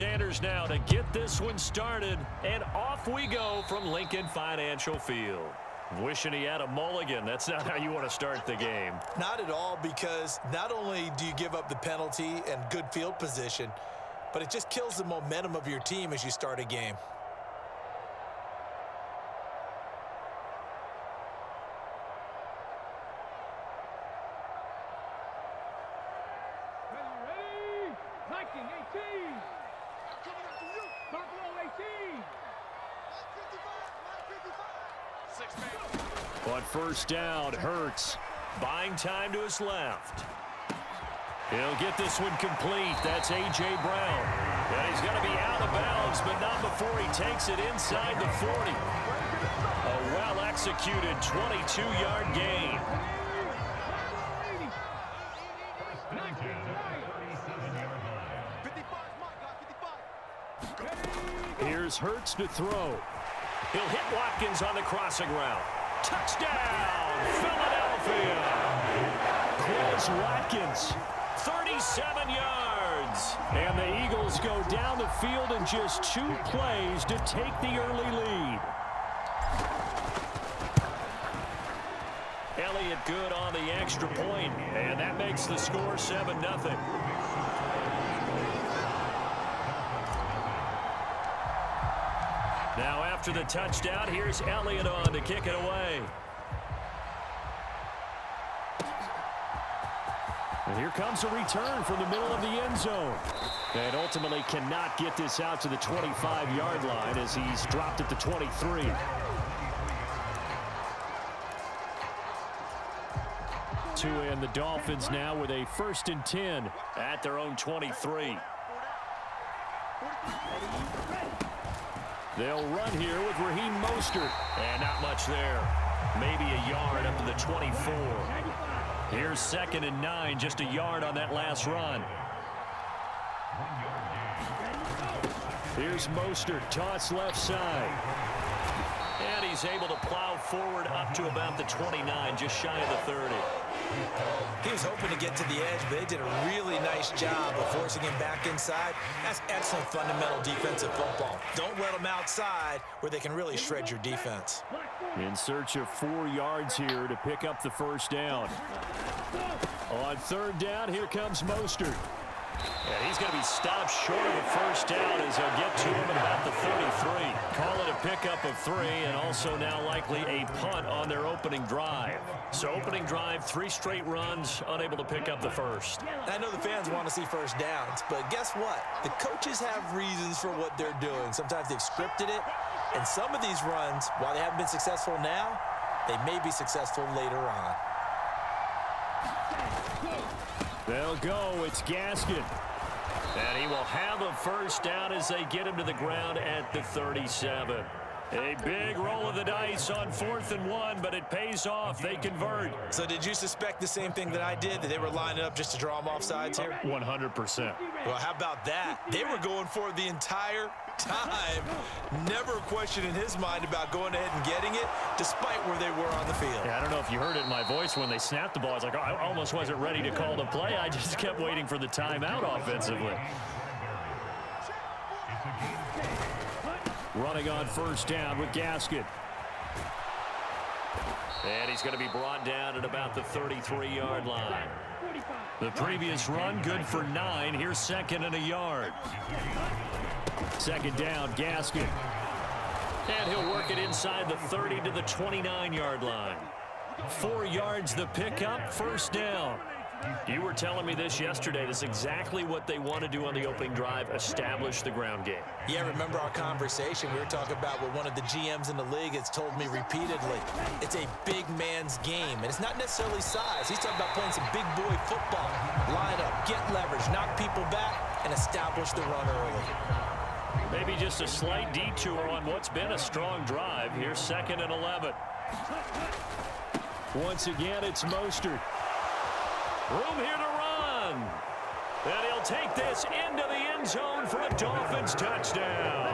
Sanders now to get this one started, and off we go from Lincoln Financial Field. Wishing he had a mulligan. That's not how you want to start the game. Not at all, because not only do you give up the penalty and good field position, but it just kills the momentum of your team as you start a game. On first down, Hurts buying time to his left. He'll get this one complete. That's A.J. Brown. And he's going to be out of bounds, but not before he takes it inside the 40. A well-executed 22-yard gain. Here's Hurts to throw. He'll hit Watkins on the crossing route. Touchdown, Philadelphia. Quez Watkins, 37 yards. And the Eagles go down the field in just 2 plays to take the early lead. Elliott good on the extra point, and that makes the score 7-0. Now after the touchdown, here's Elliott on to kick it away. And here comes a return from the middle of the end zone. And ultimately cannot get this out to the 25-yard line as he's dropped at the 23. And the Dolphins now with a 1st and 10 at their own 23. They'll run here with Raheem Mostert. And not much there. Maybe a yard up to the 24. Here's 2nd and 9, just a yard on that last run. Here's Mostert, toss left side. And he's able to plow forward up to about the 29, just shy of the 30. He was hoping to get to the edge, but they did a really nice job of forcing him back inside. That's excellent fundamental defensive football. Don't let them outside where they can really shred your defense. In search of 4 yards here to pick up the 1st down. On 3rd down, here comes Mostert. And he's going to be stopped short of a 1st down as they'll get to him at about the 33. Call it a pickup of 3, and also now likely a punt on their opening drive. So opening drive, 3 straight runs, unable to pick up the 1st. I know the fans want to see 1st downs, but guess what? The coaches have reasons for what they're doing. Sometimes they've scripted it, and some of these runs, while they haven't been successful now, they may be successful later on. They'll go. It's Gaskin. And he will have a 1st down as they get him to the ground at the 37. A big roll of the dice on 4th and 1, but it pays off. They convert. So did you suspect the same thing that I did, that they were lining up just to draw them off sides here? 100%. Well, how about that? They were going for it the entire time. Never a question in his mind about going ahead and getting it, despite where they were on the field. Yeah, I don't know if you heard it in my voice when they snapped the ball. I was like, oh, I almost wasn't ready to call the play. I just kept waiting for the timeout offensively. Running on 1st down with Gaskin. And he's going to be brought down at about the 33-yard line. The previous run, good for 9. Here's 2nd and a yard. 2nd down, Gaskin. And he'll work it inside the 30 to the 29-yard line. 4 yards the pickup, 1st down. You were telling me this yesterday. This is exactly what they want to do on the opening drive, establish the ground game. Yeah, remember our conversation? We were talking about what one of the GMs in the league has told me repeatedly. It's a big man's game, and it's not necessarily size. He's talking about playing some big boy football. Line up, get leverage, knock people back, and establish the run early. Maybe just a slight detour on what's been a strong drive. Here's 2nd and 11. Once again, it's Mostert. Room here to run. And he'll take this into the end zone for a Dolphins touchdown.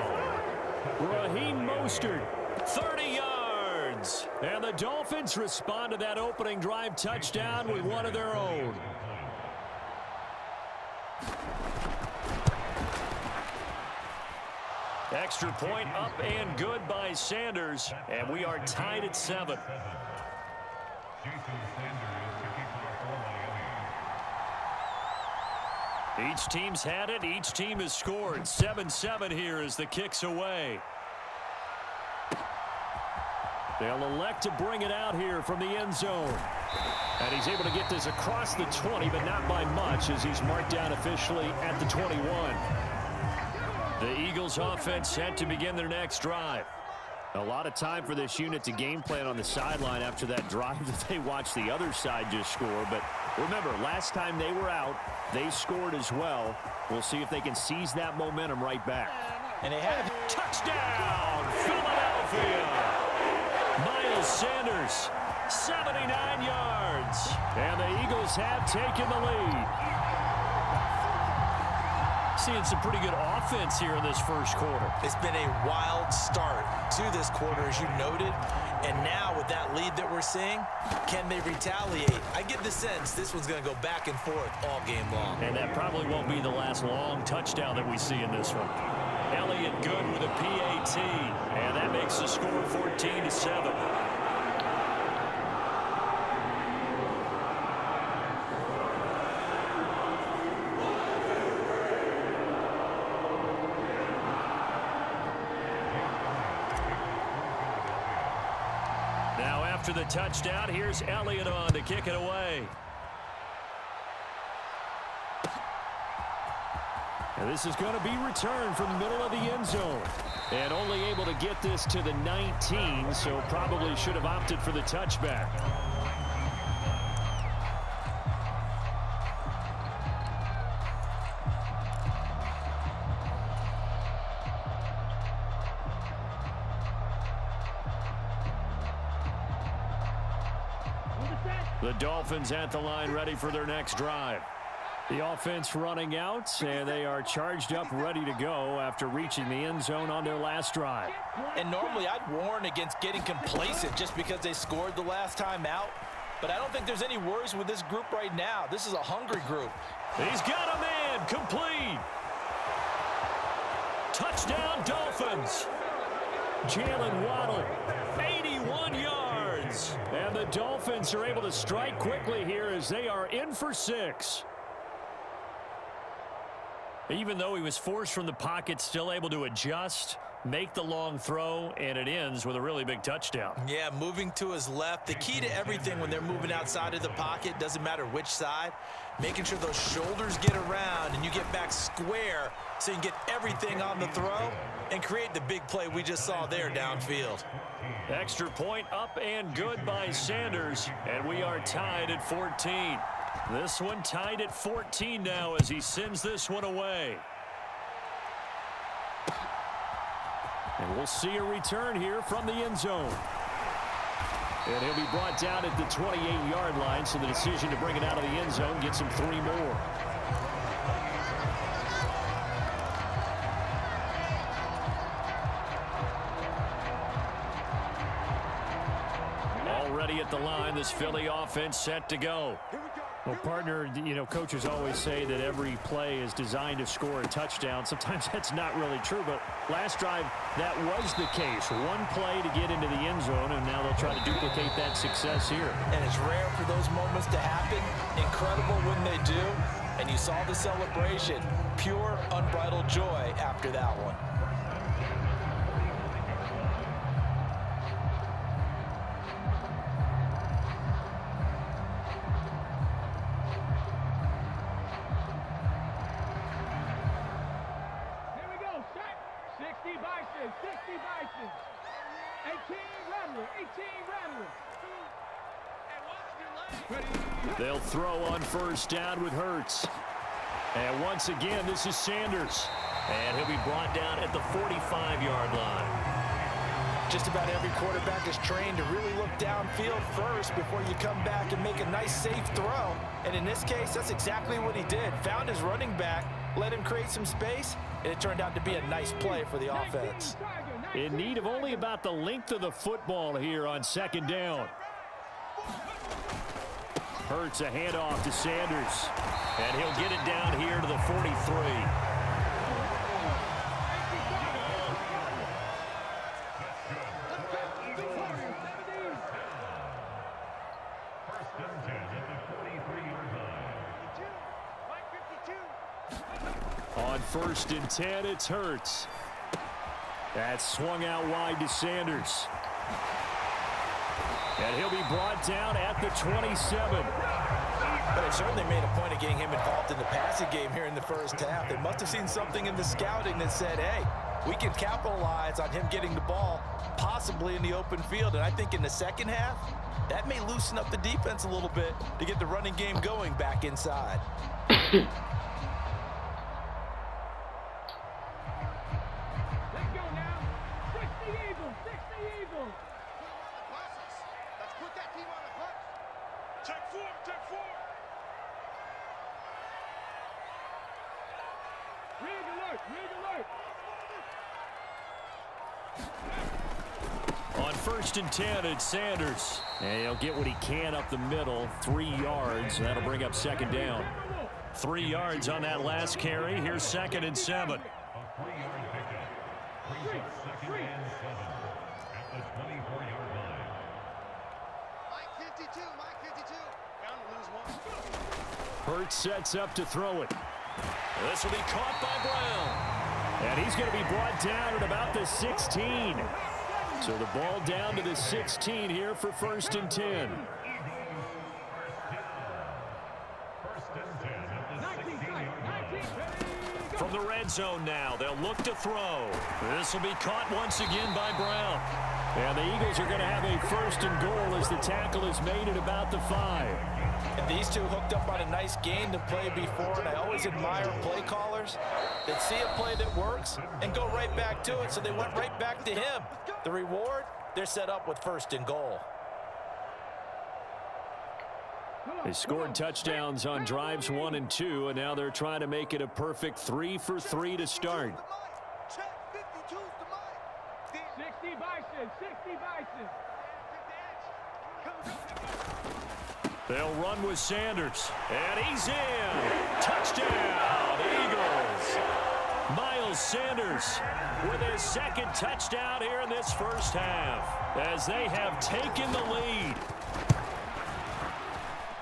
Raheem Mostert, 30 yards. And the Dolphins respond to that opening drive touchdown with one of their own. Extra point up and good by Sanders, and we are tied at 7. Each team's had it. Each team has scored. 7-7 here as the kick's away. They'll elect to bring it out here from the end zone. And he's able to get this across the 20, but not by much as he's marked down officially at the 21. The Eagles offense set to begin their next drive. A lot of time for this unit to game plan on the sideline after that drive that they watched the other side just score. But remember, last time they were out, they scored as well. We'll see if they can seize that momentum right back. And they have touchdown, Philadelphia. Miles Sanders, 79 yards. And the Eagles have taken the lead. Seeing some pretty good offense here in this first quarter. It's been a wild start to this quarter, as you noted. And now with that lead that we're seeing, can they retaliate? I get the sense this one's going to go back and forth all game long. And that probably won't be the last long touchdown that we see in this one. Elliott good with a PAT. And that makes the score 14-7. Now after the touchdown, here's Elliott on to kick it away. And this is going to be returned from the middle of the end zone. And only able to get this to the 19, so probably should have opted for the touchback. The Dolphins at the line ready for their next drive. The offense running out, and they are charged up, ready to go after reaching the end zone on their last drive. And normally I'd warn against getting complacent just because they scored the last time out. But I don't think there's any worries with this group right now. This is a hungry group. He's got a man, complete. Touchdown Dolphins. Jalen Waddle, 81 yards. And the Dolphins are able to strike quickly here as they are in for 6. Even though he was forced from the pocket, still able to adjust, make the long throw, and it ends with a really big touchdown. Yeah, moving to his left. The key to everything when they're moving outside of the pocket, doesn't matter which side, making sure those shoulders get around and you get back square so you can get everything on the throw and create the big play we just saw there downfield. Extra point up and good by Sanders, and we are tied at 14. This one tied at 14 now as he sends this one away. And we'll see a return here from the end zone. And he'll be brought down at the 28-yard line, so the decision to bring it out of the end zone gets him 3 more. Already at the line, this Philly offense set to go. Well, partner, you know, coaches always say that every play is designed to score a touchdown. Sometimes that's not really true, but last drive, that was the case. One play to get into the end zone, and now they'll try to duplicate that success here. And it's rare for those moments to happen. Incredible when they do. And you saw the celebration. Pure, unbridled joy after that one. They'll throw on first down with Hurts. And once again, this is Sanders. And he'll be brought down at the 45-yard line. Just about every quarterback is trained to really look downfield first before you come back and make a nice, safe throw. And in this case, that's exactly what he did. Found his running back, let him create some space, and it turned out to be a nice play for the offense. In need of only about the length of the football here on second down. Hurts a handoff to Sanders. And he'll get it down here to the 43. on 1st and 10, it's Hurts. That's swung out wide to Sanders. And he'll be brought down at the 27. But they certainly made a point of getting him involved in the passing game here in the first half. They must have seen something in the scouting that said, hey, we can capitalize on him getting the ball, possibly in the open field. And I think in the second half, that may loosen up the defense a little bit to get the running game going back inside. On 1st and 10, it's Sanders. And he'll get what he can up the middle, 3 yards. That'll bring up 2nd down. 3 yards on that last carry. Here's 2nd and 7. Hurts sets up to throw it. This will be caught by Brown. And he's going to be brought down at about the 16. So the ball down to the 16 here for 1st and 10. From the red zone now, they'll look to throw. This will be caught once again by Brown. And the Eagles are going to have a 1st and goal as the tackle is made at about the 5. And these two hooked up on a nice game to play before, and I always admire play callers that see a play that works and go right back to it, so they went right back to him. The reward, they're set up with 1st and goal. They scored touchdowns on drives 1 and 2, and now they're trying to make it a perfect 3 for 3 to start. 60 Bison, 60 Bison. They'll run with Sanders, and he's in. Touchdown, Eagles. Miles Sanders with his 2nd touchdown here in this first half as they have taken the lead.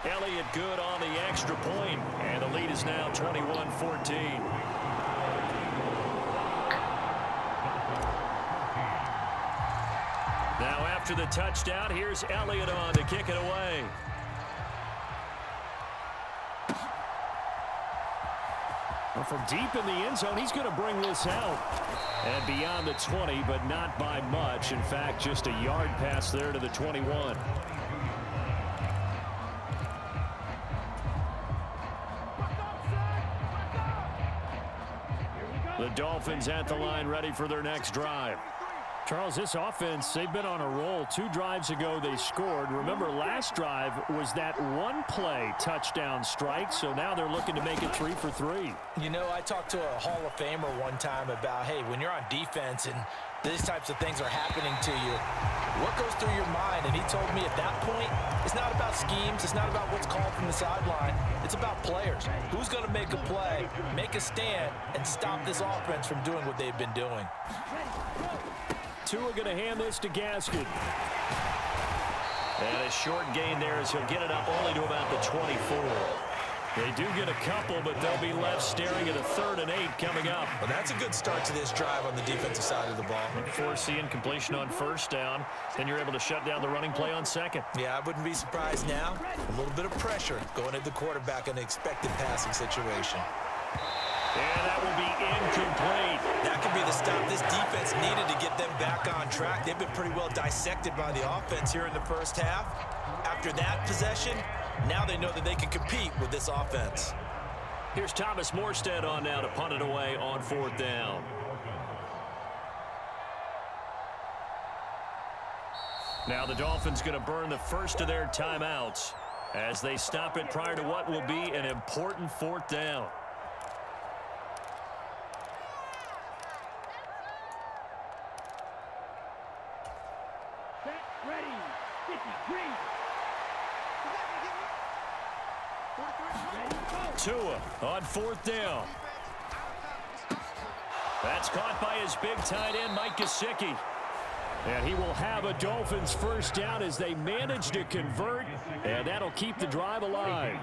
Elliott good on the extra point, and the lead is now 21-14. Now after the touchdown, here's Elliott on to kick it away. Well, from deep in the end zone, he's going to bring this out. And beyond the 20, but not by much. In fact, just a yard pass there to the 21. The Dolphins at the line ready for their next drive. Charles, this offense, they've been on a roll. 2 drives ago, they scored. Remember, last drive was that one-play touchdown strike, so now they're looking to make it 3 for 3. You know, I talked to a Hall of Famer one time about, hey, when you're on defense and these types of things are happening to you, what goes through your mind? And he told me at that point, it's not about schemes. It's not about what's called from the sideline. It's about players. Who's going to make a play, make a stand, and stop this offense from doing what they've been doing? Tua going to hand this to Gaskin. And a short gain there as he'll get it up only to about the 24. They do get a couple, but they'll be left staring at a 3rd and 8 coming up. Well, that's a good start to this drive on the defensive side of the ball. Force the incompletion on 1st down. Then you're able to shut down the running play on 2nd. Yeah, I wouldn't be surprised now. A little bit of pressure going at the quarterback in an expected passing situation. And that will be incomplete. That could be the stop this defense needed to get them back on track. They've been pretty well dissected by the offense here in the first half. After that possession, now they know that they can compete with this offense. Here's Thomas Morstead on now to punt it away on 4th down. Now the Dolphins going to burn the first of their timeouts as they stop it prior to what will be an important 4th down. Tua on 4th down. That's caught by his big tight end, Mike Gesicki. And he will have a Dolphins first down as they manage to convert, and that'll keep the drive alive.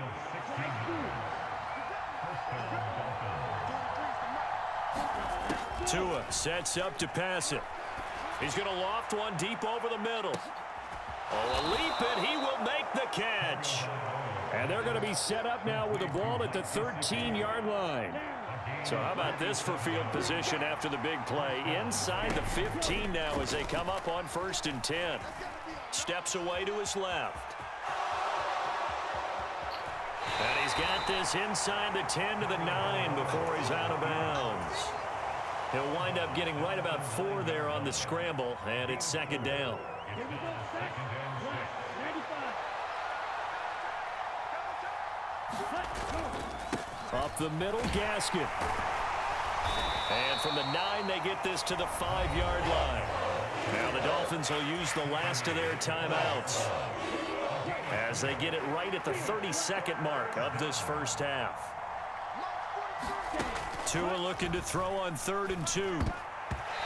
Tua sets up to pass it. He's going to loft one deep over the middle. Oh, a leap, and he will make the catch. And they're going to be set up now with the ball at the 13-yard line. So how about this for field position after the big play? Inside the 15 now as they come up on 1st and 10. Steps away to his left. And he's got this inside the 10 to the 9 before he's out of bounds. He'll wind up getting right about 4 there on the scramble, and it's 2nd down. Up the middle, Gaskin. And from the 9, they get this to the 5-yard line. Now the Dolphins will use the last of their timeouts as they get it right at the 32nd mark of this first half. Tua looking to throw on 3rd and 2.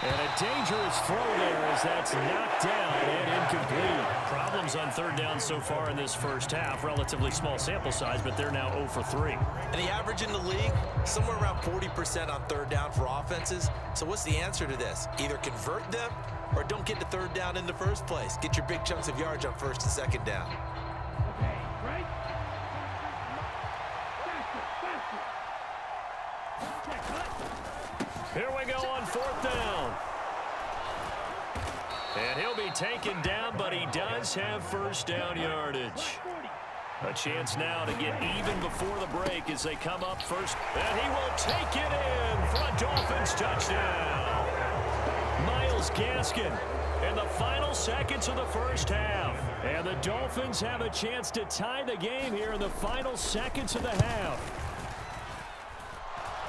And a dangerous throw there as that's knocked down and incomplete. Problems on 3rd down so far in this first half. Relatively small sample size, but they're now 0 for 3. And the average in the league, somewhere around 40% on 3rd down for offenses. So what's the answer to this? Either convert them or don't get to 3rd down in the first place. Get your big chunks of yards on 1st and 2nd down. Here we go on 4th down. And he'll be taken down, but he does have 1st down yardage. A chance now to get even before the break as they come up first. And he will take it in for a Dolphins touchdown. Myles Gaskin in the final seconds of the first half. And the Dolphins have a chance to tie the game here in the final seconds of the half.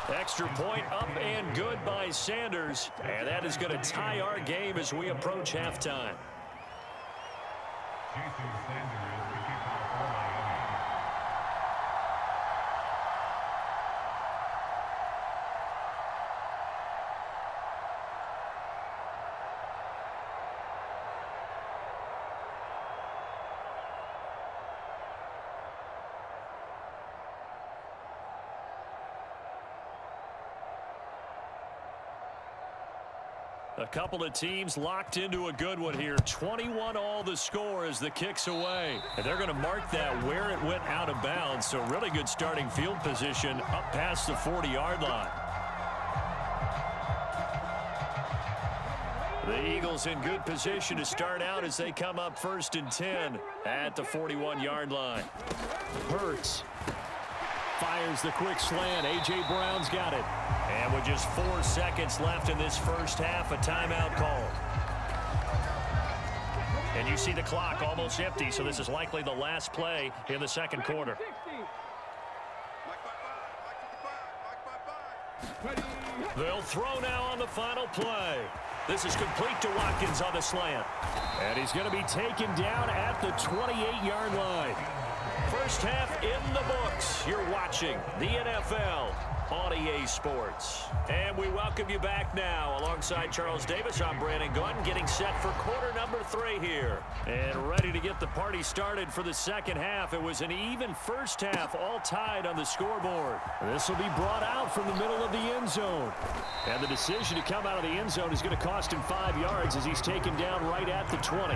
Extra point up and good by Sanders. And that is going to tie our game as we approach halftime. A couple of teams locked into a good one here. 21-all the score as the kick's away. And they're going to mark that where it went out of bounds. So really good starting field position up past the 40-yard line. The Eagles in good position to start out as they come up 1st and 10 at the 41-yard line. Hurts fires the quick slant. A.J. Brown's got it. And with just 4 seconds left in this first half, a timeout called. And you see the clock almost empty, so this is likely the last play in the 2nd quarter. They'll throw now on the final play. This is complete to Watkins on the slant. And he's going to be taken down at the 28-yard line. First half in the books. You're watching the NFL on EA Sports. And we welcome you back now. Alongside Charles Davis, I'm Brandon Gunn, getting set for quarter number 3 here. And ready to get the party started for the second half. It was an even first half, all tied on the scoreboard. This will be brought out from the middle of the end zone. And the decision to come out of the end zone is going to cost him 5 yards as he's taken down right at the 20.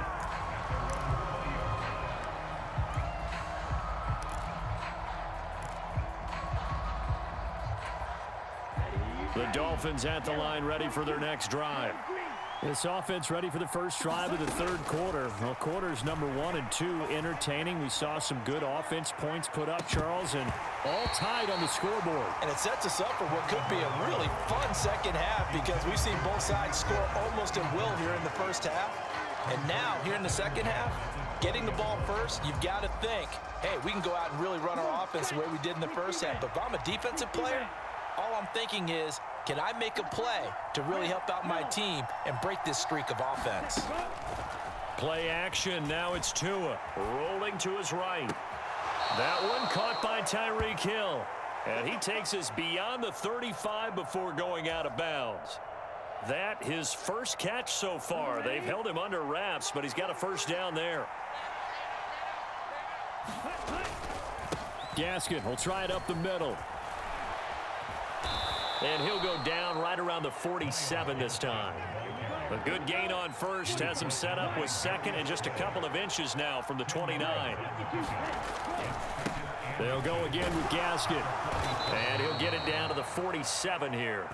The Dolphins at the line, ready for their next drive. This offense ready for the first drive of the 3rd quarter. Well, quarters number 1 and 2 entertaining. We saw some good offense points put up, Charles, and all tied on the scoreboard. And it sets us up for what could be a really fun second half because we've seen both sides score almost at will here in the first half. And now, here in the second half, getting the ball first, you've got to think, hey, we can go out and really run our offense the way we did in the first half. But if I'm a defensive player, all I'm thinking is, can I make a play to really help out my team and break this streak of offense? Play action. Now it's Tua rolling to his right. That one caught by Tyreek Hill. And he takes us beyond the 35 before going out of bounds. That his first catch so far. They've held him under wraps, but he's got a first down there. Gaskin will try it up the middle. And he'll go down right around the 47 this time. A good gain on first has him set up with second and just a couple of inches now from the 29. They'll go again with Gasket. And he'll get it down to the 47 here.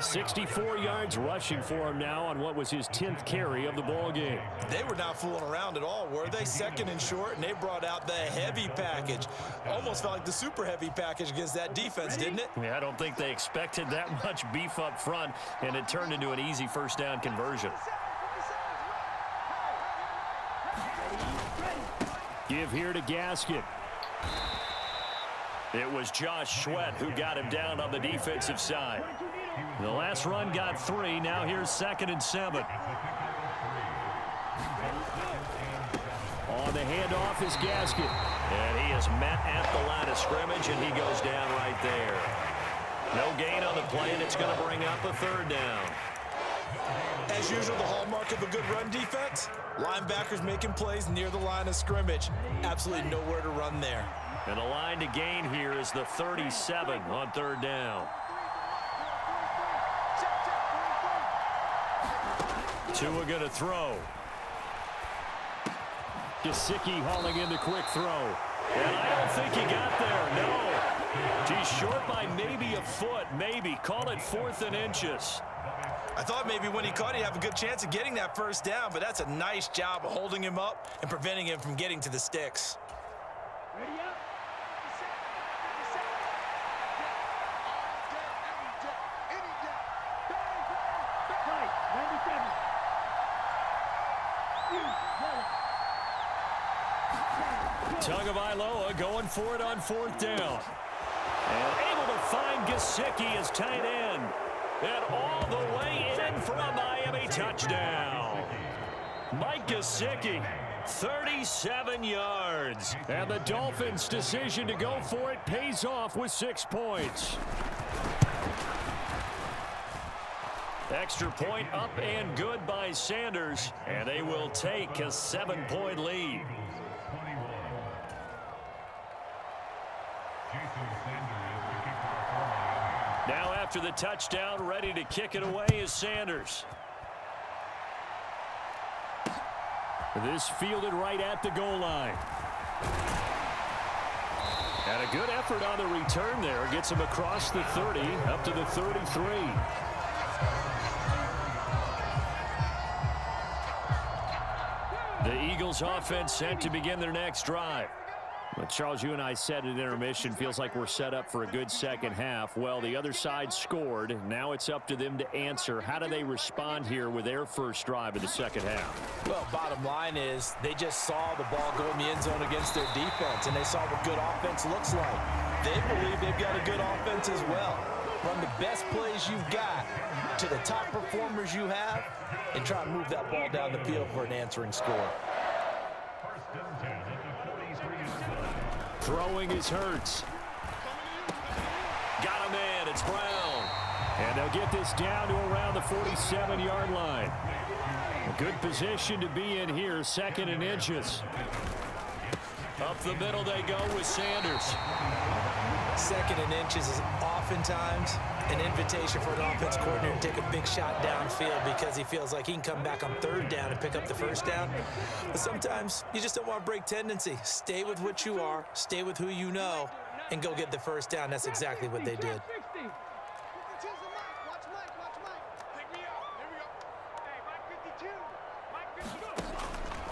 64 yards rushing for him now on what was his 10th carry of the ball game. They were not fooling around at all, were they? Second and short, and they brought out the heavy package. Almost felt like the super heavy package against that defense, didn't it? Yeah, I don't think they expected that much beef up front, and it turned into an easy first down conversion. Give here to Gasket. It was Josh Sweat who got him down on the defensive side. The last run got 3. Now here's 2nd and 7. On the handoff is Gasket. And he is met at the line of scrimmage, and he goes down right there. No gain on the play, and it's going to bring up a 3rd down. As usual, the hallmark of a good run defense, linebackers making plays near the line of scrimmage. Absolutely nowhere to run there. And the line to gain here is the 37 on 3rd down. Tua going to throw. Gesicki hauling in the quick throw. And I don't think he got there, no. He's short by maybe a foot, maybe. Call it 4th and inches. I thought maybe when he caught it, he'd have a good chance of getting that first down, but that's a nice job of holding him up and preventing him from getting to the sticks. Ready up. Tagovailoa going for it on 4th down. And able to find Gesicki as tight end. And all the way in for a Miami touchdown. Mike Gesicki, 37 yards. And the Dolphins' decision to go for it pays off with 6 points. Extra point up and good by Sanders. And they will take a 7-point lead. Now after the touchdown, ready to kick it away is Sanders. This fielded right at the goal line. And a good effort on the return there. Gets him across the 30, up to the 33. The Eagles offense set to begin their next drive. Well, Charles, you and I said at intermission, feels like we're set up for a good second half. Well, the other side scored. Now it's up to them to answer. How do they respond here with their first drive of the second half? Well, bottom line is they just saw the ball go in the end zone against their defense, and they saw what good offense looks like. They believe they've got a good offense as well. Run the best plays you've got to the top performers you have and try to move that ball down the field for an answering score. Throwing is Hurts. Got him in. It's Brown. And they'll get this down to around the 47-yard line. A good position to be in here, 2nd and inches. Up the middle they go with Sanders. 2nd and inches is oftentimes an invitation for an offense coordinator to take a big shot downfield because he feels like he can come back on 3rd down and pick up the first down. But sometimes you just don't want to break tendency. Stay with what you are, stay with who you know, and go get the first down. That's exactly what they did.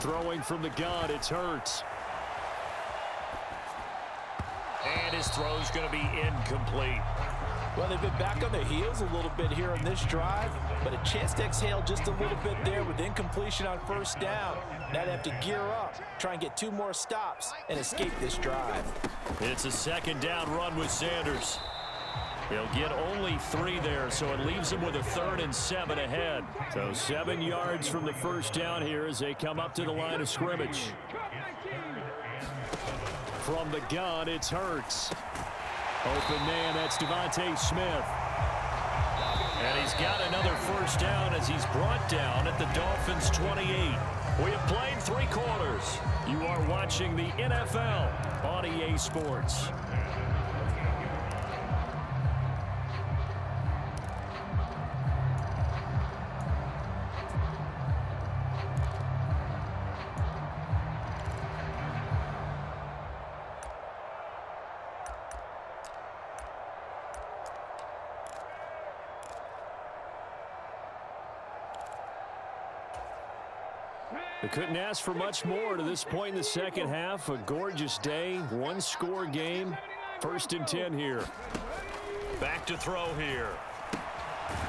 Throwing from the gun, it's Hurts. And his throw's going to be incomplete. Well, they've been back on their heels a little bit here on this drive, but a chance to exhale just a little bit there with incompletion on first down. Now they have to gear up, try and get 2 more stops, and escape this drive. It's a 2nd down run with Sanders. He'll get only 3 there, so it leaves him with a 3rd and 7 ahead. So 7 yards from the first down here as they come up to the line of scrimmage. From the gun, it's Hurts. Open man, that's Devontae Smith. And he's got another first down as he's brought down at the Dolphins' 28. We have played 3 quarters. You are watching the NFL on EA Sports. They couldn't ask for much more to this point in the second half. A gorgeous day, one-score game. 1st and 10 here. Back to throw here.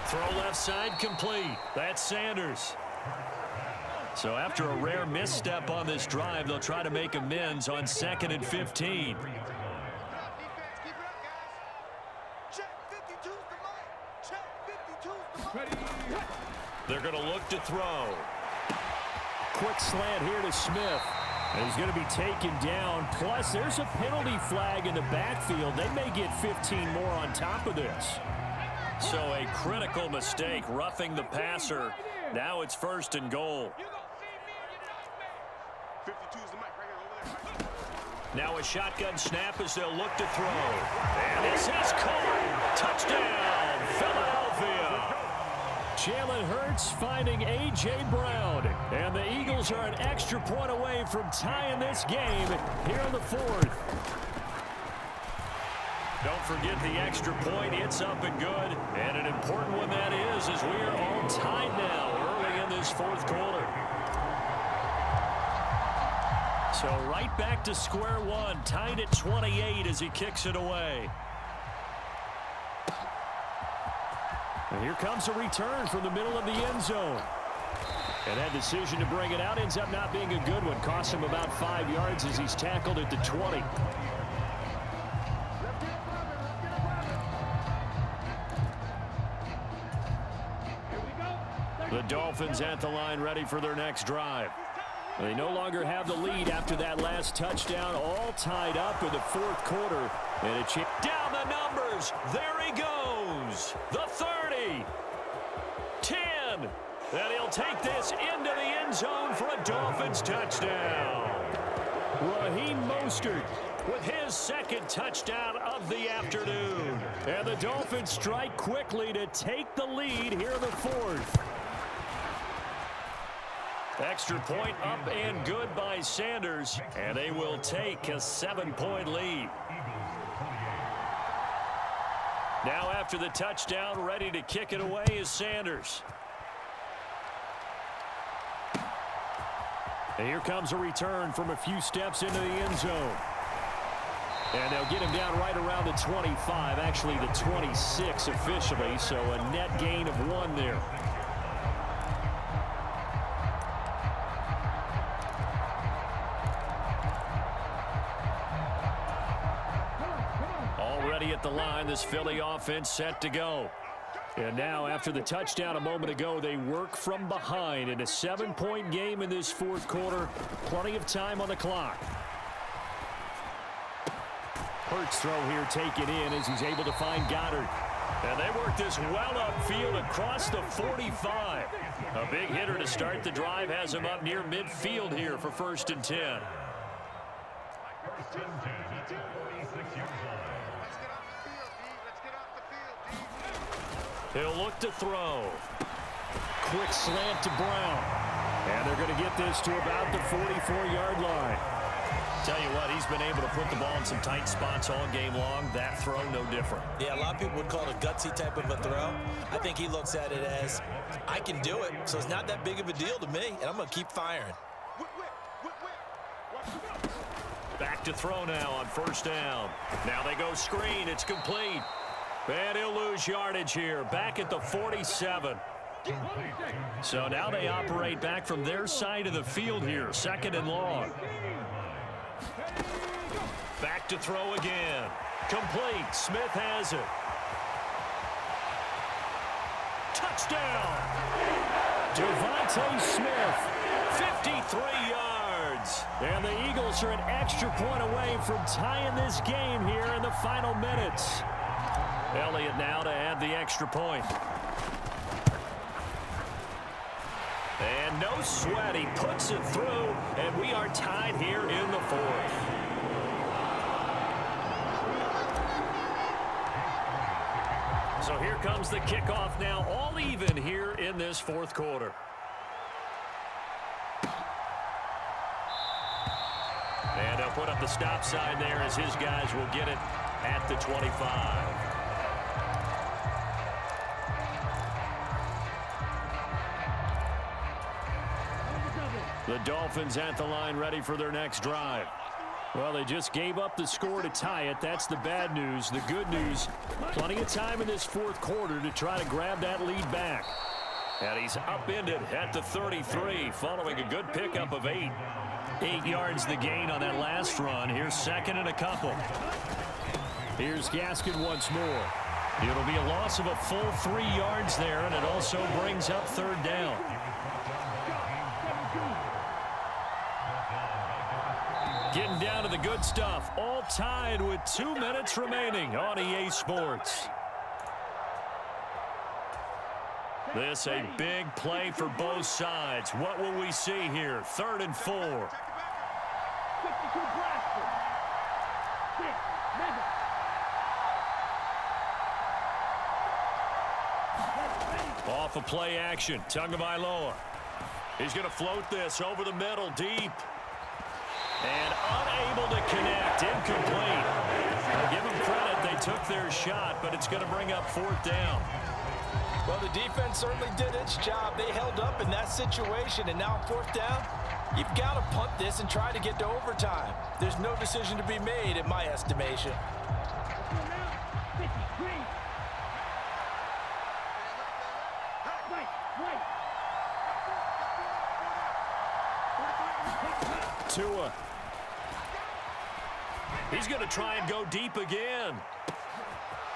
Throw left side complete. That's Sanders. So after a rare misstep on this drive, they'll try to make amends on 2nd and 15. They're going to look to throw. Quick slant here to Smith. And he's going to be taken down. Plus, there's a penalty flag in the backfield. They may get 15 more on top of this. So a critical mistake, roughing the passer. Now it's 1st and goal. Now a shotgun snap as they'll look to throw. And this is caught. Touchdown, Philadelphia. Jalen Hurts finding A.J. Brown. And the Eagles are an extra point away from tying this game here in the 4th. Don't forget the extra point. It's up and good. And an important one that is, as we are all tied now early in this 4th quarter. So right back to square one, tied at 28 as he kicks it away. And here comes a return from the middle of the end zone. And that decision to bring it out ends up not being a good one. Costs him about 5 yards as he's tackled at the 20. The Dolphins at the line, ready for their next drive. They no longer have the lead after that last touchdown, all tied up in the 4th quarter. And a down the numbers. There he goes. The 30. 10. And he'll take this into the end zone for a Dolphins touchdown. Raheem Mostert with his 2nd touchdown of the afternoon. And the Dolphins strike quickly to take the lead here in the 4th. Extra point up and good by Sanders, and they will take a 7-point lead. Now after the touchdown, ready to kick it away is Sanders. And here comes a return from a few steps into the end zone. And they'll get him down right around the 25, actually the 26 officially, so a net gain of 1 there. At the line, this Philly offense set to go. And now after the touchdown a moment ago, they work from behind in a 7-point game in this 4th quarter. Plenty of time on the clock. Hurts throw here taken in as he's able to find Goddard. And they work this well upfield across the 45. A big hitter to start the drive has him up near midfield here for 1st and 10. He'll look to throw. Quick slant to Brown. And they're going to get this to about the 44-yard line. Tell you what, he's been able to put the ball in some tight spots all game long. That throw, no different. Yeah, a lot of people would call it a gutsy type of a throw. I think he looks at it as, I can do it, so it's not that big of a deal to me, and I'm going to keep firing. Back to throw now on 1st down. Now they go screen. It's complete. And he'll lose yardage here. Back at the 47. So now they operate back from their side of the field here. 2nd and long. Back to throw again. Complete. Smith has it. Touchdown. Devontae Smith. 53 yards. And the Eagles are an extra point away from tying this game here in the final minutes. Elliott now to add the extra point. And no sweat. He puts it through, and we are tied here in the 4th. So here comes the kickoff now, all even here in this 4th quarter. And they'll put up the stop sign there as his guys will get it at the 25. The Dolphins at the line ready for their next drive. Well, they just gave up the score to tie it. That's the bad news. The good news, plenty of time in this fourth quarter to try to grab that lead back. And he's upended at the 33 following a good pickup of 8. 8 yards the gain on that last run. Here's second and a couple. Here's Gaskin once more. It'll be a loss of a full 3 yards there, and it also brings up third down. Getting down to the good stuff. All tied with 2 minutes remaining on EA Sports. This a big play for both sides. What will we see here? 3rd and 4. Off of play action. Tagovailoa. He's going to float this over the middle deep. And unable to connect. Incomplete. I'll give them credit. They took their shot, but it's going to bring up 4th down. Well, the defense certainly did its job. They held up in that situation, and now 4th down, you've got to punt this and try to get to overtime. There's no decision to be made, in my estimation. Tua. He's going to try and go deep again.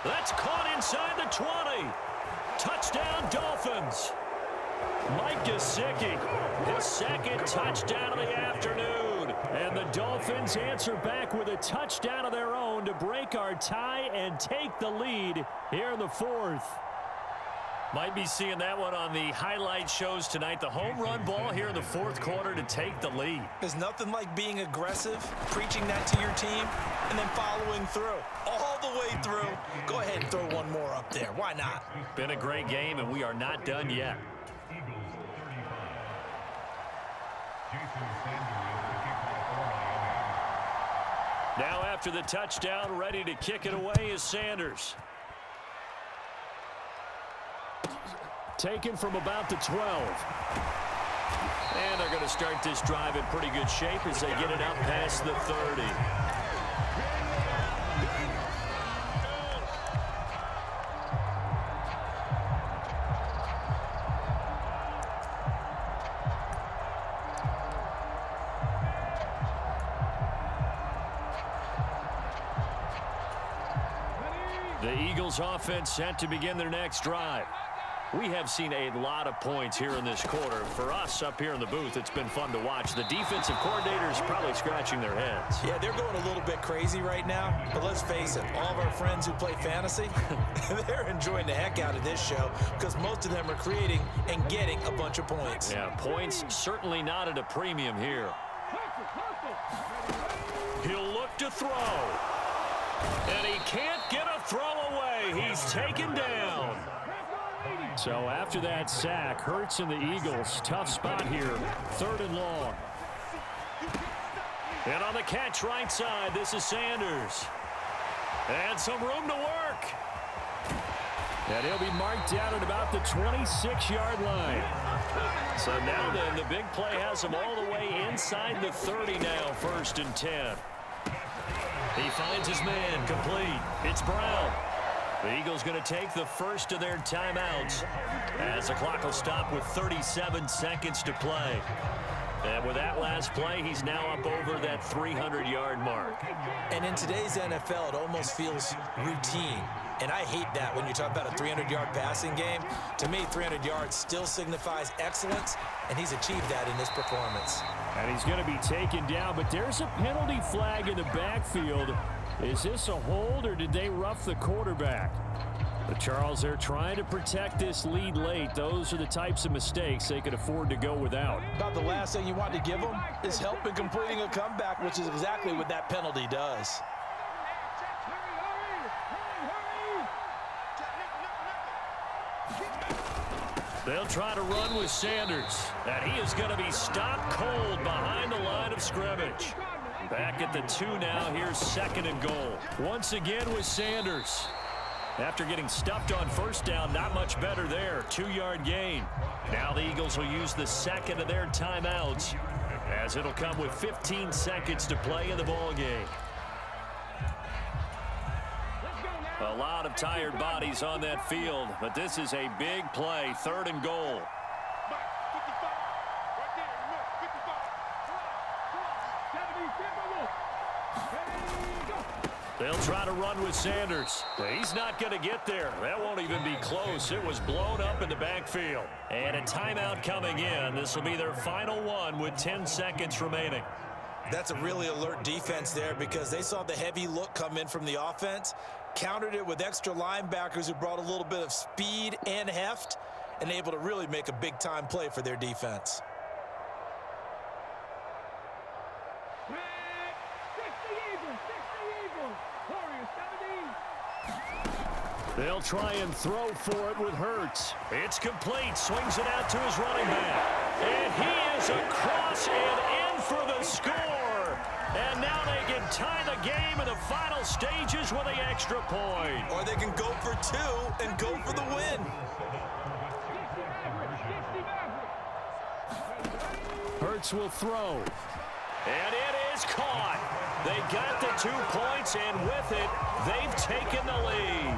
That's caught inside the 20. Touchdown, Dolphins. Mike Gesicki, his 2nd touchdown of the afternoon. And the Dolphins answer back with a touchdown of their own to break our tie and take the lead here in the 4th. Might be seeing that one on the highlight shows tonight. The home run ball here in the 4th quarter to take the lead. There's nothing like being aggressive, preaching that to your team, and then following through. All the way through. Go ahead and throw one more up there. Why not? Been a great game, and we are not done yet. Now after the touchdown, ready to kick it away is Sanders. Taken from about the 12. And they're going to start this drive in pretty good shape as they get it up past the 30. The Eagles offense set to begin their next drive. We have seen a lot of points here in this quarter. For us up here in the booth, it's been fun to watch. The defensive coordinators probably scratching their heads. Yeah, they're going a little bit crazy right now. But let's face it, all of our friends who play fantasy, they're enjoying the heck out of this show because most of them are creating and getting a bunch of points. Yeah, points certainly not at a premium here. He'll look to throw. And he can't get a throw away. He's taken down. So after that sack, Hurts and the Eagles, tough spot here, 3rd and long. And on the catch right side, this is Sanders. And some room to work. And he'll be marked down at about the 26-yard line. So now then, the big play has him all the way inside the 30 now, 1st and 10. He finds his man, complete. It's Brown. The Eagles going to take the first of their timeouts as the clock will stop with 37 seconds to play. And with that last play, he's now up over that 300-yard mark. And in today's NFL, it almost feels routine. And I hate that when you talk about a 300-yard passing game. To me, 300 yards still signifies excellence, and he's achieved that in this performance. And he's going to be taken down, but there's a penalty flag in the backfield. Is this a hold, or did they rough the quarterback? The Charles, they're trying to protect this lead late. Those are the types of mistakes they could afford to go without. About the last thing you want to give them is help in completing a comeback, which is exactly what that penalty does. They'll try to run with Sanders, and he is going to be stopped cold behind the line of scrimmage. Back at the 2 now, here's 2nd and goal. Once again with Sanders. After getting stuffed on 1st down, not much better there. 2-yard gain. Now the Eagles will use the 2nd of their timeouts as it'll come with 15 seconds to play in the ball game. A lot of tired bodies on that field, but this is a big play, 3rd and goal. They'll try to run with Sanders. He's not going to get there. That won't even be close. It was blown up in the backfield. And a timeout coming in. This will be their final one with 10 seconds remaining. That's a really alert defense there because they saw the heavy look come in from the offense, countered it with extra linebackers who brought a little bit of speed and heft, and able to really make a big-time play for their defense. They'll try and throw for it with Hurts. It's complete. Swings it out to his running back. And he is across and in for the score. And now they can tie the game in the final stages with the extra point. Or they can go for 2 and go for the win. Hurts will throw. And it is caught. They got the 2 points, and with it, they've taken the lead.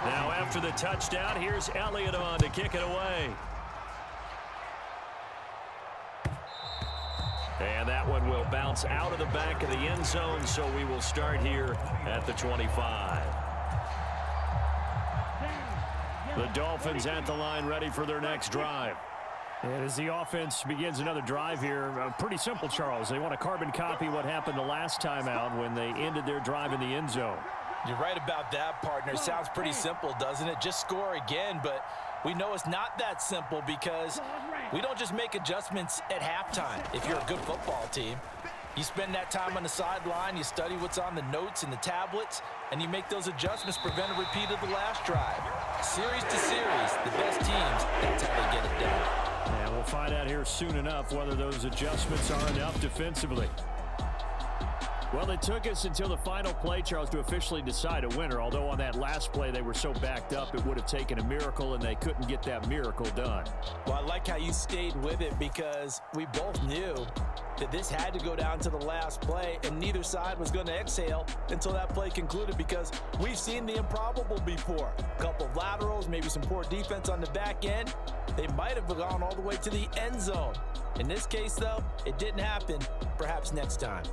Now after the touchdown, here's Elliott on to kick it away. And that one will bounce out of the back of the end zone, so we will start here at the 25. The Dolphins at the line ready for their next drive. And as the offense begins another drive here, pretty simple, Charles. They want to carbon copy what happened the last time out when they ended their drive in the end zone. You're right about that, partner. Sounds pretty simple, doesn't it? Just score again, but we know it's not that simple because we don't just make adjustments at halftime if you're a good football team. You spend that time on the sideline, you study what's on the notes and the tablets, and you make those adjustments, prevent a repeat of the last drive. Series to series, the best teams, that's how they get it done. And we'll find out here soon enough whether those adjustments are enough defensively. Well, it took us until the final play, Charles, to officially decide a winner. Although on that last play they were so backed up, it would have taken a miracle, and they couldn't get that miracle done. Well, I like how you stayed with it because we both knew that this had to go down to the last play, and neither side was going to exhale until that play concluded because we've seen the improbable before. A couple of laterals, maybe some poor defense on the back end. They might have gone all the way to the end zone. In this case, though, it didn't happen. Perhaps next time.